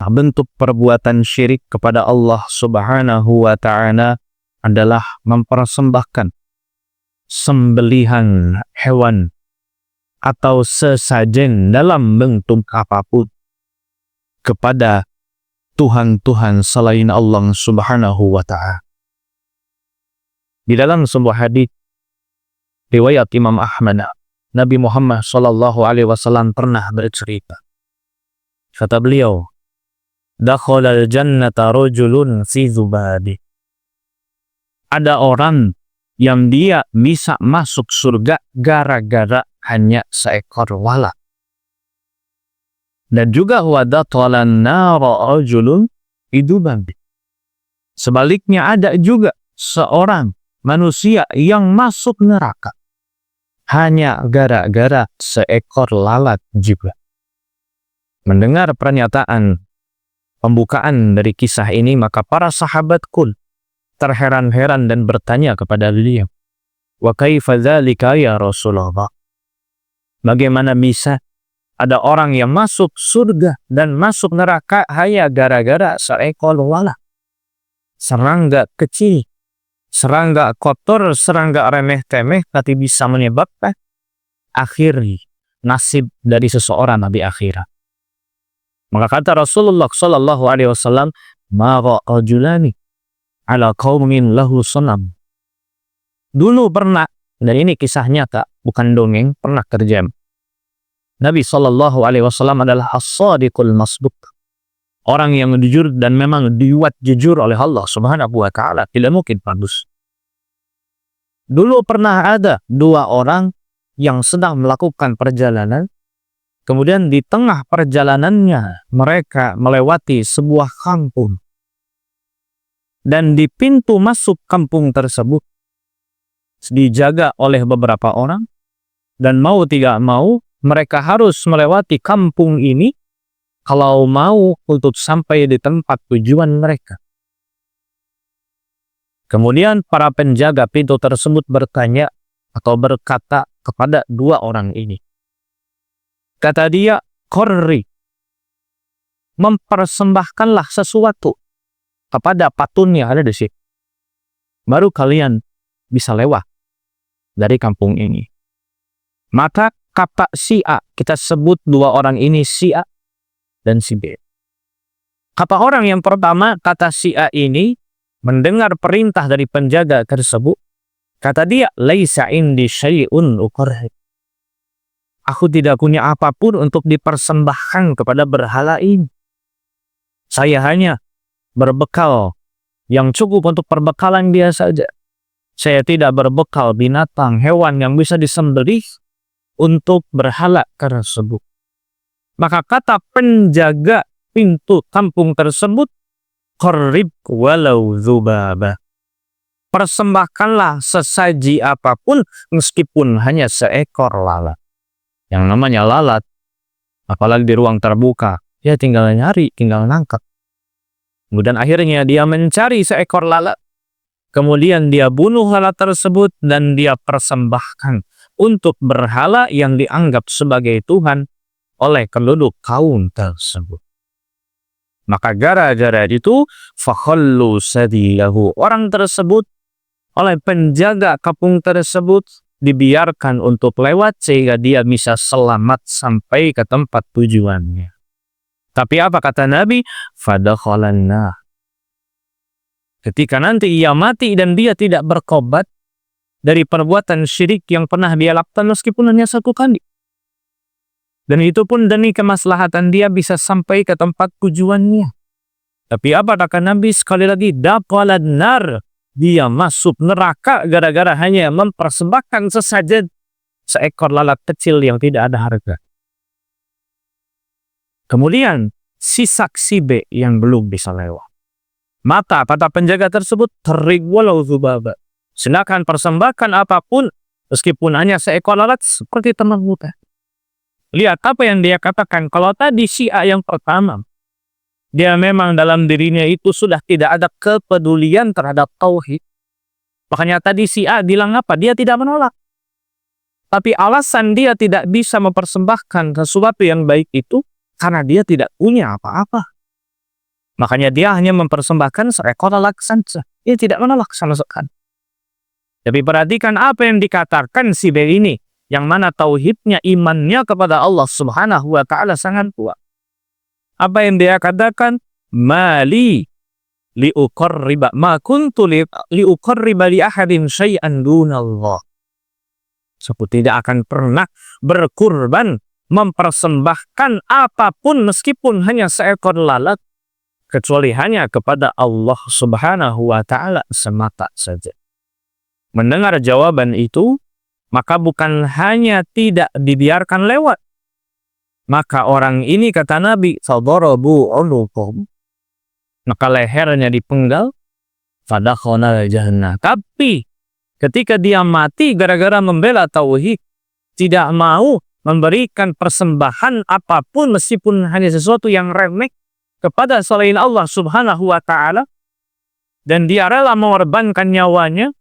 bentuk perbuatan syirik kepada Allah Subhanahu wa ta'ala adalah mempersembahkan sembelihan hewan atau sesajen dalam bentuk apapun kepada Tuhan-Tuhan selain Allah Subhanahu wa ta'ala. Di dalam sebuah hadis riwayat Imam Ahmad, Nabi Muhammad sallallahu alaihi wasallam pernah bercerita. Kata beliau, "Dakhalal jannata rajulun fi dzubadi." Ada orang yang dia bisa masuk surga gara-gara hanya seekor lalat. Dan juga wadatalan nara rajulun iduban. Sebaliknya ada juga seorang manusia yang masuk neraka hanya gara-gara seekor lalat juga. Mendengar pernyataan pembukaan dari kisah ini, maka para sahabat kul terheran-heran dan bertanya kepada beliau, "Wa kaifa dzalika ya Rasulullah?" Bagaimana bisa ada orang yang masuk surga dan masuk neraka hanya gara-gara seekor lalat? Serangga kecil, serangga kotor, serangga remeh-temeh, tapi bisa menyebabkan akhir nasib dari seseorang di akhirat. Maka kata Rasulullah sallallahu alaihi wasallam, "Ma rajulani ala qaumin lahu sanam." Dulu pernah, dan ini kisah nyata, bukan dongeng, pernah terjadi. Nabi sallallahu alaihi wasallam adalah as-sadiqul masduq. Orang yang jujur dan memang dibuat jujur oleh Allah Subhanahu wa ta'ala, tidak mungkin palsu. Dulu pernah ada dua orang yang sedang melakukan perjalanan. Kemudian di tengah perjalanannya mereka melewati sebuah kampung. Dan di pintu masuk kampung tersebut dijaga oleh beberapa orang. Dan mau tidak mau mereka harus melewati kampung ini kalau mau untuk sampai di tempat tujuan mereka. Kemudian para penjaga pintu tersebut bertanya atau berkata kepada dua orang ini. Kata dia, "Qurri, mempersembahkanlah sesuatu kepada patung yang ada di sini. Baru kalian bisa lewat dari kampung ini." Maka kata si A, kita sebut dua orang ini si A dan si B. Kata orang yang pertama, kata si A ini mendengar perintah dari penjaga tersebut. Kata dia, "Laisa indi syai'un uqarrib." Aku tidak punya apapun untuk dipersembahkan kepada berhala ini. Saya hanya berbekal yang cukup untuk perbekalan dia saja. Saya tidak berbekal binatang, hewan yang bisa disembelih untuk berhala tersebut. Maka kata penjaga pintu kampung tersebut, "Qarrib walau dzubaba." Persembahkanlah sesaji apapun meskipun hanya seekor lalat. Yang namanya lalat, apalagi di ruang terbuka, ya tinggal nyari, tinggal nangkep. Kemudian akhirnya dia mencari seekor lalat. Kemudian dia bunuh lalat tersebut dan dia persembahkan untuk berhala yang dianggap sebagai Tuhan oleh penduduk kaum tersebut. Maka gara-gara itu, fakhallu sadilahu, orang tersebut oleh penjaga kampung tersebut dibiarkan untuk lewat sehingga dia bisa selamat sampai ke tempat tujuannya. Tapi apa kata Nabi? Fadakhalanna. Ketika nanti ia mati dan dia tidak bertobat dari perbuatan syirik yang pernah dia lakukan meskipun hanya satu kali. Dan itu pun demi kemaslahatan dia bisa sampai ke tempat tujuannya. Tapi apa kata Nabi? Sekali lagi, dakhalan nar. Dia masuk neraka gara-gara hanya mempersembahkan sesajen seekor lalat kecil yang tidak ada harga. Kemudian si saksi B yang belum bisa lewat. Maka kata penjaga tersebut, "Tarik walau dzubaba." Silakan persembahkan apapun meskipun hanya seekor lalat seperti teman muda. Lihat apa yang dia katakan. Kalau tadi si A yang pertama, dia memang dalam dirinya itu sudah tidak ada kepedulian terhadap tauhid. Makanya tadi si A bilang apa? Dia tidak menolak. Tapi alasan dia tidak bisa mempersembahkan sesuatu yang baik itu karena dia tidak punya apa-apa. Makanya dia hanya mempersembahkan seekor lalat saja. Dia tidak menolak sama sekali. Tapi perhatikan apa yang dikatakan si B ini, yang mana tauhidnya, imannya kepada Allah Subhanahu wa Ta'ala sangat kuat. Apa yang dia katakan? Mali liuqarriba ma kuntu liuqarriba li ahadin syai'an dunallah. Aku tidak akan pernah berkurban, mempersembahkan apapun meskipun hanya seekor lalat, kecuali hanya kepada Allah Subhanahu wa Ta'ala semata saja. Mendengar jawaban itu, maka bukan hanya tidak dibiarkan lewat, maka orang ini, kata Nabi, fadarabu unuqahum, maka lehernya dipenggal, fadakhala jahannam. Tapi ketika dia mati gara-gara membela tauhid, tidak mau memberikan persembahan apapun meskipun hanya sesuatu yang remeh kepada selain Allah Subhanahu wa Ta'ala, dan dia rela mengorbankan nyawanya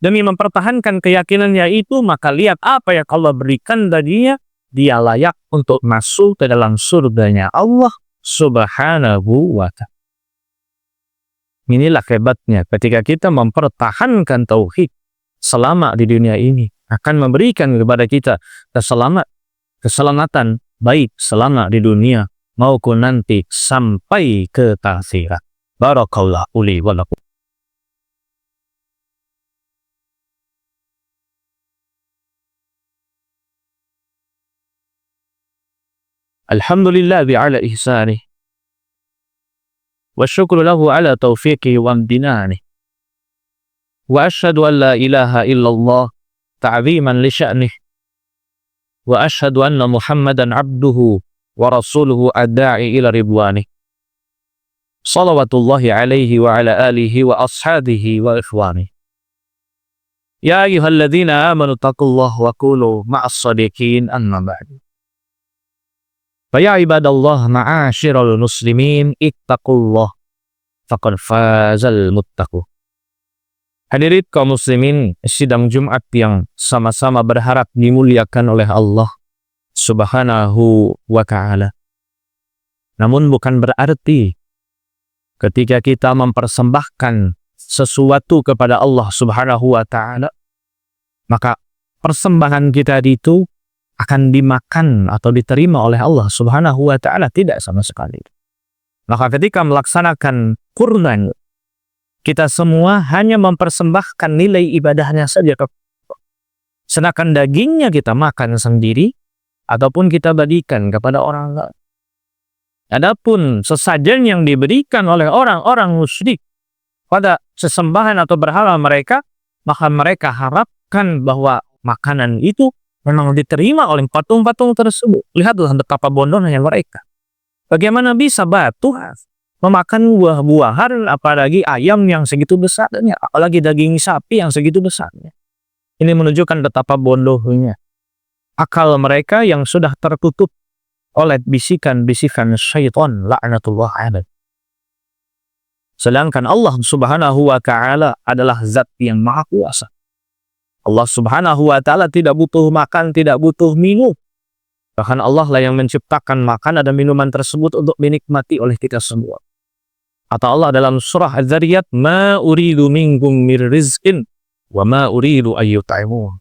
demi mempertahankan keyakinannya itu, maka lihat apa yang Allah berikan baginya. Dia layak untuk masuk ke dalam surganya Allah Subhanahu wa Ta'ala. Inilah hebatnya ketika kita mempertahankan tauhid selama di dunia ini, akan memberikan kepada kita keselamatan baik selama di dunia maupun nanti sampai ke akhirat. Barakallahu li wa lakum. Alhamdulillah bi'ala ihsanih, wa syukru lahu ala taufiqih wa amdinanih, wa ashhadu an la ilaha illallah ta'ziman li sya'nih, wa ashhadu anna Muhammadan abduhu wa rasuluhu ad-da'i ila ridwanih, salawatullahi alaihi wa ala alihi wa ashabihi wa ikhwanih. Ya ayyuhalladzina amanu taqullaha wa kunu ma'as shadiqin, amma ba'du. Faya ibadallah ma'asyiral muslimin, ittaqullah faqad fazal muttaqun. Hadirin kaum muslimin, sidang Jumat yang sama-sama berharap dimuliakan oleh Allah Subhanahu wa Ta'ala. Namun bukan berarti ketika kita mempersembahkan sesuatu kepada Allah Subhanahu wa Ta'ala, maka persembahan kita itu akan dimakan atau diterima oleh Allah Subhanahu wa Ta'ala. Tidak sama sekali. Maka ketika melaksanakan kurban, kita semua hanya mempersembahkan nilai ibadahnya saja. Sedangkan dagingnya kita makan sendiri ataupun kita bagikan kepada orang lain. Adapun sesajen yang diberikan oleh orang-orang musyrik pada sesembahan atau berhala mereka, maka mereka harapkan bahwa makanan itu memang diterima oleh patung-patung tersebut. Lihatlah betapa bodohnya mereka. Bagaimana bisa batu memakan buah-buahan, apalagi ayam yang segitu besarnya, apalagi daging sapi yang segitu besarnya. Ini menunjukkan betapa bodohnya akal mereka yang sudah tertutup oleh bisikan-bisikan syaitan laknatullah alaih. Sedangkan Allah Subhanahu wa Ta'ala adalah zat yang maha kuasa. Allah Subhanahu wa Ta'ala tidak butuh makan, tidak butuh minum. Bahkan Allah lah yang menciptakan makanan dan minuman tersebut untuk dinikmati oleh kita semua. Kata Allah dalam surah Az-Zariyat, "Ma uridu minkum mir rizqin wa ma uridu ayyut'imun."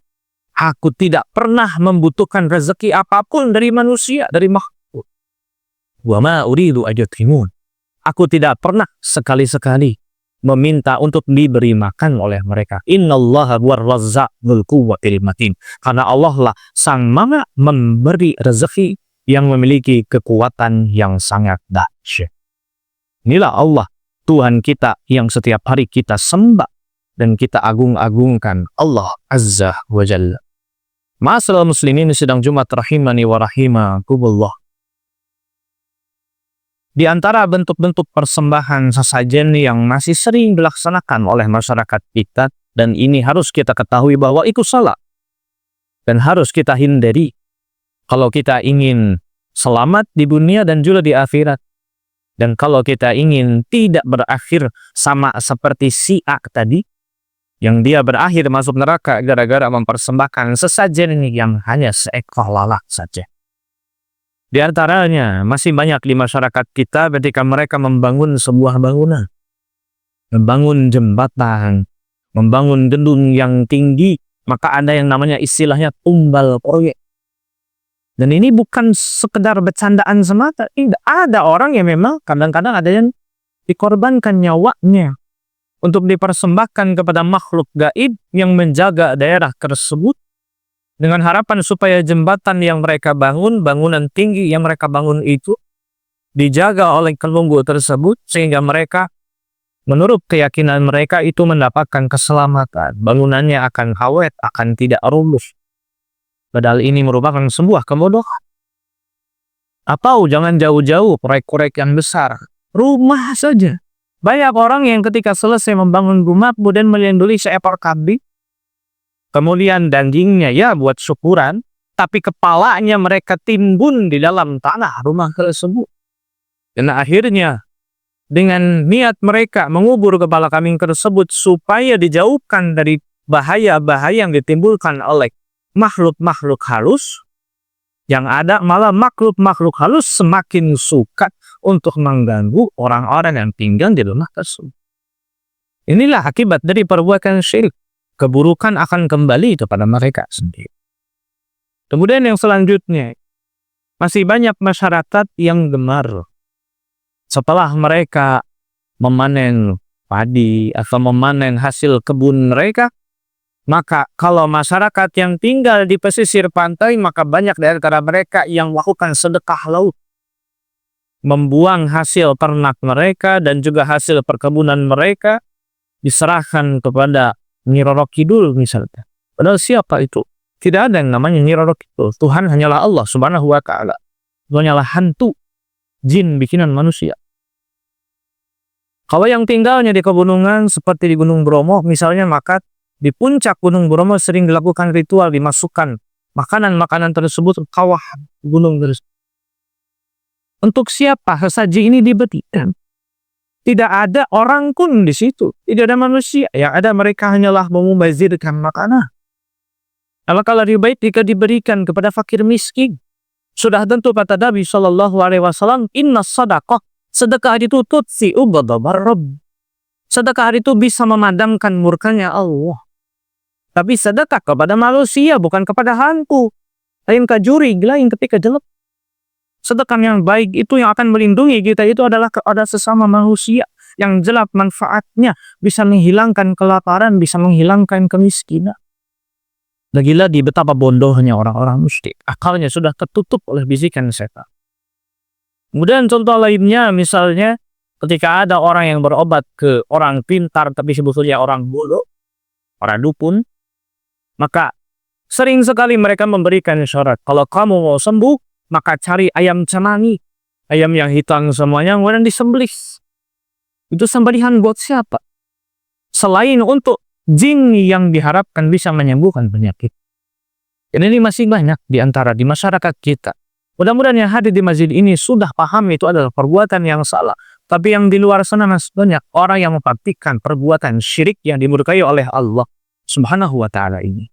Aku tidak pernah membutuhkan rezeki apapun dari manusia, dari makhluk. Wa ma uridu ayyut'imun. Aku tidak pernah sekali-sekali meminta untuk diberi makan oleh mereka. Innallaha huwar razzaq dzul quwwatil matin. Karena Allah lah sang maha memberi rezeki yang memiliki kekuatan yang sangat dahsyat. Inilah Allah, Tuhan kita yang setiap hari kita sembah dan kita agung-agungkan, Allah Azza wa Jalla. Ma'asyiral muslimin sidang Jumat rahimani wa rahimakumullah. Di antara bentuk-bentuk persembahan sesajen yang masih sering dilaksanakan oleh masyarakat kita, dan ini harus kita ketahui bahwa itu salah dan harus kita hindari kalau kita ingin selamat di dunia dan juga di akhirat. Dan kalau kita ingin tidak berakhir sama seperti si A tadi, yang dia berakhir masuk neraka gara-gara mempersembahkan sesajen yang hanya seekor lalat saja. Di antaranya masih banyak di masyarakat kita ketika mereka membangun sebuah bangunan, membangun jembatan, membangun gedung yang tinggi, maka ada yang namanya istilahnya tumbal proyek. Dan ini bukan sekedar bercandaan semata, tidak. Ada orang yang memang kadang-kadang ada yang dikorbankan nyawanya untuk dipersembahkan kepada makhluk gaib yang menjaga daerah tersebut dengan harapan supaya jembatan yang mereka bangun, bangunan tinggi yang mereka bangun itu dijaga oleh kelunggu tersebut sehingga mereka menurut keyakinan mereka itu mendapatkan keselamatan. Bangunannya akan awet, akan tidak runtuh. Padahal ini merupakan sebuah kebodohan. Atau jangan jauh-jauh proyek-proyek yang besar. Rumah saja. Banyak orang yang ketika selesai membangun rumah kemudian melindungi seekor kambing. Kemudian dagingnya ya buat syukuran. Tapi kepalanya mereka timbun di dalam tanah rumah tersebut. Dan akhirnya dengan niat mereka mengubur kepala kambing tersebut supaya dijauhkan dari bahaya-bahaya yang ditimbulkan oleh makhluk-makhluk halus, yang ada malah makhluk-makhluk halus semakin suka untuk mengganggu orang-orang yang tinggal di rumah tersebut. Inilah akibat dari perbuatan syirik. Keburukan akan kembali kepada mereka sendiri. Kemudian yang selanjutnya, masih banyak masyarakat yang gemar setelah mereka memanen padi atau memanen hasil kebun mereka, maka kalau masyarakat yang tinggal di pesisir pantai, maka banyak dari antara mereka yang melakukan sedekah laut. Membuang hasil ternak mereka dan juga hasil perkebunan mereka diserahkan kepada Nyi Roro Kidul misalnya. Padahal siapa itu? Tidak ada yang namanya Nyi Roro Kidul. Tuhan hanyalah Allah Subhanahu wa Ta'ala. Itu hanyalah hantu, jin bikinan manusia. Kalau yang tinggalnya di pegunungan seperti di Gunung Bromo misalnya, maka di puncak Gunung Bromo sering dilakukan ritual dimasukkan makanan-makanan tersebut ke kawah gunung tersebut. Untuk siapa sesaji ini diberikan? Tidak ada orang pun di situ, tidak ada manusia. Yang ada mereka hanyalah memubazirkan makanan. Kalau lebih baik jika diberikan kepada fakir miskin. Sudah tentu kata Nabi SAW, Inna sadaqah, sedekah itu tutfi'u ghadabar Rabb. Sedekah itu bisa memadamkan murkanya Allah. Tapi sedekah kepada manusia, bukan kepada hantu. Lain kajuri, lain ketika jelek. Sedekah yang baik itu yang akan melindungi kita itu adalah kepada sesama manusia. Yang jelas manfaatnya bisa menghilangkan kelaparan, bisa menghilangkan kemiskinan. Lagi-lagi betapa bodohnya orang-orang musyrik. Akalnya sudah tertutup oleh bisikan setan. Kemudian contoh lainnya misalnya ketika ada orang yang berobat ke orang pintar tapi sebetulnya orang bodoh, orang dukun, maka sering sekali mereka memberikan syarat. Kalau kamu mau sembuh, maka cari ayam cemangi, ayam yang hitam semuanya, kemudian disembelih. Itu sembelihan buat siapa? Selain untuk jin yang diharapkan bisa menyembuhkan penyakit. Dan ini masih banyak di antara di masyarakat kita. Mudah-mudahan yang hadir di masjid ini sudah paham itu adalah perbuatan yang salah. Tapi yang di luar sana masih banyak orang yang mempraktikkan perbuatan syirik yang dimurkai oleh Allah Subhanahu wa Ta'ala ini.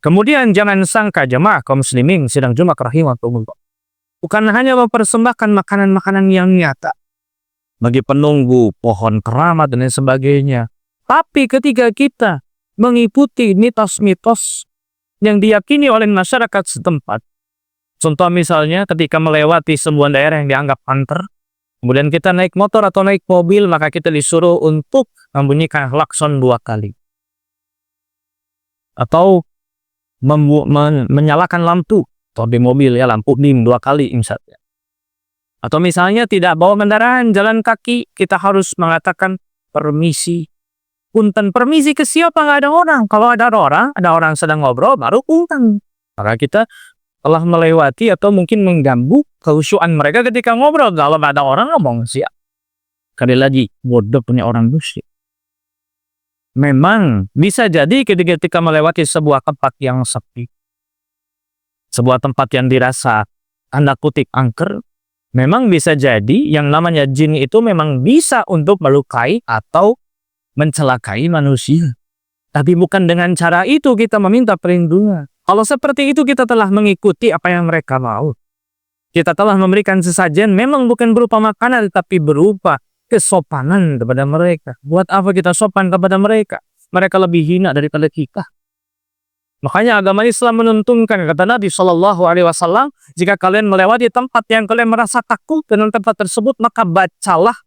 Kemudian jangan sangka jemaah kaum muslimin sedang Jumat rahimahumullah. Bukan hanya mempersembahkan makanan-makanan yang nyata bagi penunggu pohon keramat dan lain sebagainya. Tapi ketika kita mengikuti mitos-mitos yang diyakini oleh masyarakat setempat. Contoh misalnya ketika melewati sebuah daerah yang dianggap angker, kemudian kita naik motor atau naik mobil, maka kita disuruh untuk membunyikan klakson 2 kali. Atau menyalakan lampu, atau di mobil ya lampu dim 2 kali misalnya. Atau misalnya tidak bawa kendaraan, jalan kaki, kita harus mengatakan permisi. Punten, permisi ke siapa? Nggak ada orang. Kalau ada orang sedang ngobrol, baru punten. Maka kita telah melewati atau mungkin mengganggu kekhusyuan mereka ketika ngobrol. Kalau nggak ada orang, ngomong siap. Sekali lagi, bodoh punya orang musyrik. Memang bisa jadi ketika melewati sebuah tempat yang sepi, sebuah tempat yang dirasa tanda kutip angker, memang bisa jadi yang namanya jin itu memang bisa untuk melukai atau mencelakai manusia. Tapi bukan dengan cara itu kita meminta perlindungan. Kalau seperti itu kita telah mengikuti apa yang mereka mau. Kita telah memberikan sesajen memang bukan berupa makanan, tapi berupa kesopanan kepada mereka. Buat apa kita sopan kepada mereka? Mereka lebih hina daripada kita. Makanya agama Islam menuntunkan, kata Nabi SAW, jika kalian melewati tempat yang kalian merasa takut dengan tempat tersebut, maka bacalah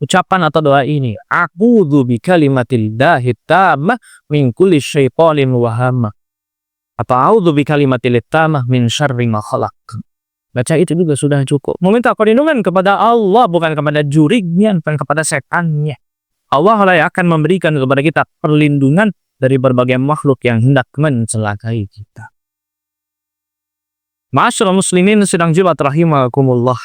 ucapan atau doa ini. A'udzu bikalimatillahi tammah min kulli syaitanin wa hamma. Atau a'udzu bikalimatillahi tammah min syarri ma khalaq. Baca itu juga sudah cukup. Meminta perlindungan kepada Allah, bukan kepada jurignya, bukan kepada setannya. Allah lah yang akan memberikan kepada kita perlindungan dari berbagai makhluk yang hendak mencelakai kita. Ma'asyiral muslimin sedang jibat rahimakumullah.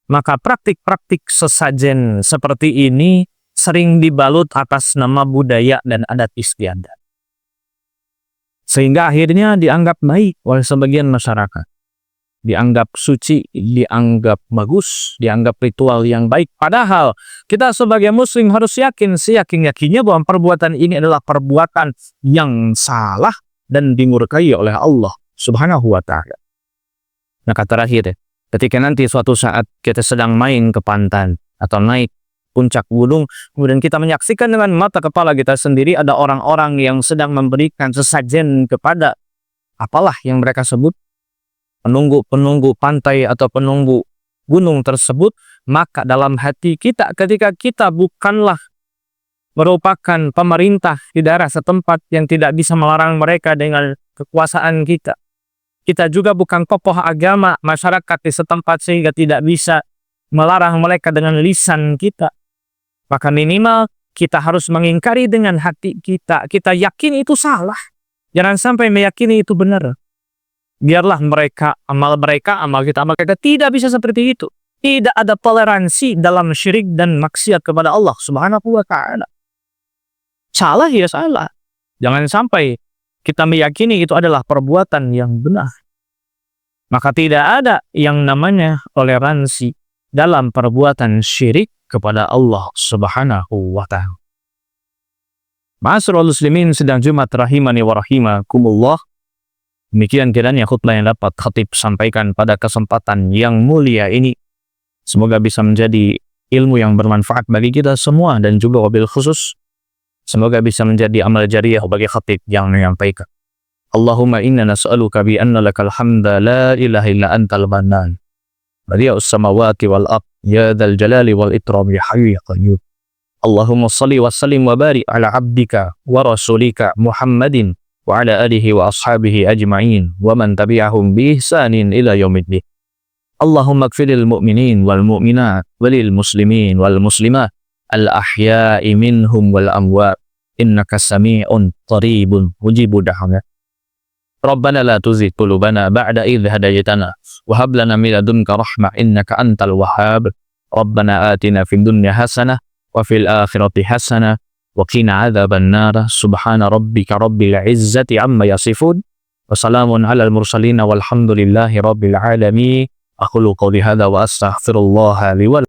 Maka praktik-praktik sesajen seperti ini sering dibalut atas nama budaya dan adat istiadat. Sehingga akhirnya dianggap baik oleh sebagian masyarakat. Dianggap suci, dianggap bagus, dianggap ritual yang baik. Padahal kita sebagai muslim harus yakin, seyakin-yakinnya bahwa perbuatan ini adalah perbuatan yang salah dan dimurkai oleh Allah Subhanahu wa ta'ala. Nah, kata terakhir, ketika nanti suatu saat kita sedang main ke pantai atau naik puncak gunung, kemudian kita menyaksikan dengan mata kepala kita sendiri ada orang-orang yang sedang memberikan sesajen kepada apalah yang mereka sebut penunggu pantai atau penunggu gunung tersebut, maka dalam hati kita ketika kita bukanlah merupakan pemerintah di daerah setempat yang tidak bisa melarang mereka dengan kekuasaan kita. Kita juga bukan tokoh agama masyarakat di setempat sehingga tidak bisa melarang mereka dengan lisan kita. Maka minimal kita harus mengingkari dengan hati kita. Kita yakin itu salah. Jangan sampai meyakini itu benar. Biarlah mereka, amal kita tidak bisa seperti itu. Tidak ada toleransi dalam syirik dan maksiat kepada Allah Subhanahu wa ta'ala. Salah ya salah. Jangan sampai kita meyakini itu adalah perbuatan yang benar. Maka tidak ada yang namanya toleransi dalam perbuatan syirik kepada Allah Subhanahu wa ta'ala. Ma'asyiral muslimin sedang Jumat rahimani wa rahimakumullah. Demikian kiranya khutbah yang dapat khatib sampaikan pada kesempatan yang mulia ini. Semoga bisa menjadi ilmu yang bermanfaat bagi kita semua dan juga wabil khusus semoga bisa menjadi amal jariyah bagi khatib yang menyampaikan. Allahumma inna nas'aluka bi anna lakal hamda la ilaha illa antal mannan. Badi'us samawati wal ard ya dzal jalali wal ikram ya hayyu ya qayyum. Allahumma shalli wa sallim wa barik ala abdika wa rasulika Muhammadin wa ala alihi wa ashabihi ajma'in wa man tabi'ahum bi ihsanin ila yaumiddin. Allahumma ighfiril mu'minin wal mu'minat walil muslimin wal muslimat al ahya'i minhum wal amwat innaka sami'un qaribun mujibud da'wat. Rabbana la tuzigh qulubana ba'da idh hadaytana wa hab lana min ladunka rahmah innaka antal wahhab. Rabbana atina fid dunya hasanah wa fil akhirati hasanah wa qina adzaban nar. Subhana rabbika rabbil izzati amma yasifun wa salamun alal mursalin walhamdulillahi rabbil alamin. Aqulu qawli hadza wa astaghfirullah li wa